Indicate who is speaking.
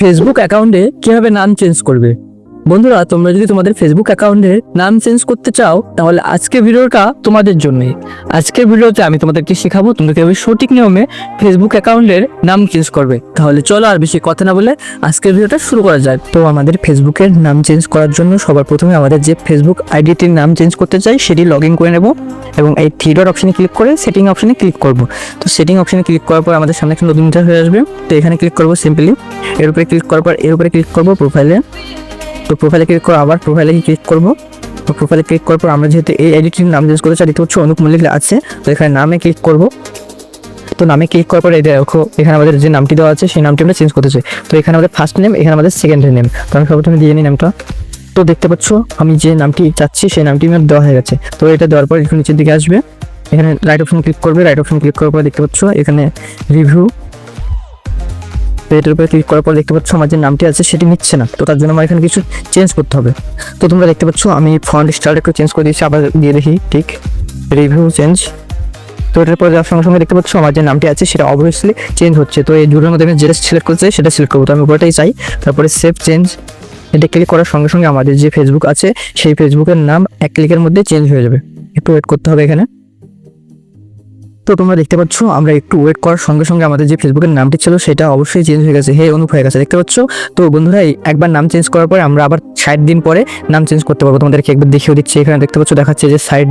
Speaker 1: Facebook অ্যাকাউন্টে কিভাবে নাম চেঞ্জ করবে। বন্ধুরা, তোমরা যদি তোমাদের ফেসবুক অ্যাকাউন্টে নাম চেঞ্জ করতে চাও তাহলে আজকের ভিডিওটা তোমাদের জন্যই। আজকের ভিডিওতে আমি তোমাদেরকে শেখাবো তোমরা কিভাবে সঠিক নিয়মে ফেসবুক অ্যাকাউন্টের নাম চেঞ্জ করবে। তাহলে চলো আর বেশি কথা না বলে আজকের ভিডিওটা শুরু করা যায়। তো আমাদের ফেসবুকের নাম চেঞ্জ করার জন্য সবার প্রথমে আমাদের যে ফেসবুক আইডিটির নাম চেঞ্জ করতে চাই সেটি লগ ইন করে নেব এবং এই থ্রি ডট অপশনে ক্লিক করে সেটিং অপশনে ক্লিক করব। তো সেটিং অপশনে ক্লিক করার পর আমাদের সামনে একটা নতুন ইন্টারফেস হয়ে আসবে। তো এখানে ক্লিক করব সিম্পলি, এর উপরে ক্লিক করার পর এর উপরে ক্লিক করব প্রোফাইলে। তো প্রোফাইলে ক্লিক করে আবার প্রোফাইলে ক্লিক করব। তো প্রোফাইলে ক্লিক করার পর আমরা যেহেতু এই আইডিটির নাম চেঞ্জ করতে চাই, দেখতে পাচ্ছ অনুপ মল্লিক আছে, তো এখানে নামে ক্লিক করব। তো নামে ক্লিক করার পর এই দেখো এখানে আমাদের যে নামটি দেওয়া আছে সেই নামটি আমরা চেঞ্জ করতে চাই। তো এখানে আমাদের ফার্স্ট নেম, এখানে আমাদের সেকেন্ড নেম। তো আমি সর্বপ্রথমে দিয়ে নিই নামটা। তো দেখতে পাচ্ছ আমি যে নামটি চাচ্ছি সেই নামটি আমার দেওয়া হয়ে গেছে। তো এটা দেওয়ার পর একটু নিচের দিকে আসবে, এখানে রাইট অপশন ক্লিক করবে। রাইট অপশন ক্লিক করার পর দেখতে পাচ্ছ এখানে রিভিউ, এটার উপরে ক্লিক করার পর দেখতে পাচ্ছ আমার যে নামটি আছে সেটি নিচ্ছে না। তো তার জন্য আমার এখানে কিছু চেঞ্জ করতে হবে। তো তোমরা দেখতে পাচ্ছ আমি ফন্ট স্টাইল একটু চেঞ্জ করে দিয়েছি, আবার দিয়ে দেখি ঠিক রিভিউ চেঞ্জ। তো এটার পরে যাওয়ার সঙ্গে সঙ্গে দেখতে পাচ্ছ আমার যে নামটি আছে সেটা অবভিয়াসলি চেঞ্জ হচ্ছে। তো এই দুটোর মধ্যে আমি যেটা সিলেক্ট করতে চাই সেটা সিলেক্ট করবো। তো আমি ওটাই চাই। তারপরে সেভ চেঞ্জ, এটা ক্লিক করার সঙ্গে সঙ্গে আমাদের যে ফেসবুক আছে সেই ফেসবুকের নাম এক ক্লিকের মধ্যে চেঞ্জ হয়ে যাবে। একটু ওয়েট করতে হবে এখানে। তো তোমরা দেখতে পাচ্ছ আমরা একটু ওয়েট করার সঙ্গে সঙ্গে আমাদের যে ফেসবুকের নামটি ছিল সেটা অবশ্যই চেঞ্জ হয়ে গেছে, হে অনুপ হয়ে গেছে, দেখতে পাচ্ছ। তো বন্ধুরা একবার নাম চেঞ্জ করার পরে আমরা আবার 60 দিন পরে নাম চেঞ্জ করতে পারবো। তোমাদেরকে একবার দেখিয়ে দিচ্ছি। এখানে দেখতে পাচ্ছ দেখাচ্ছে যে সাইড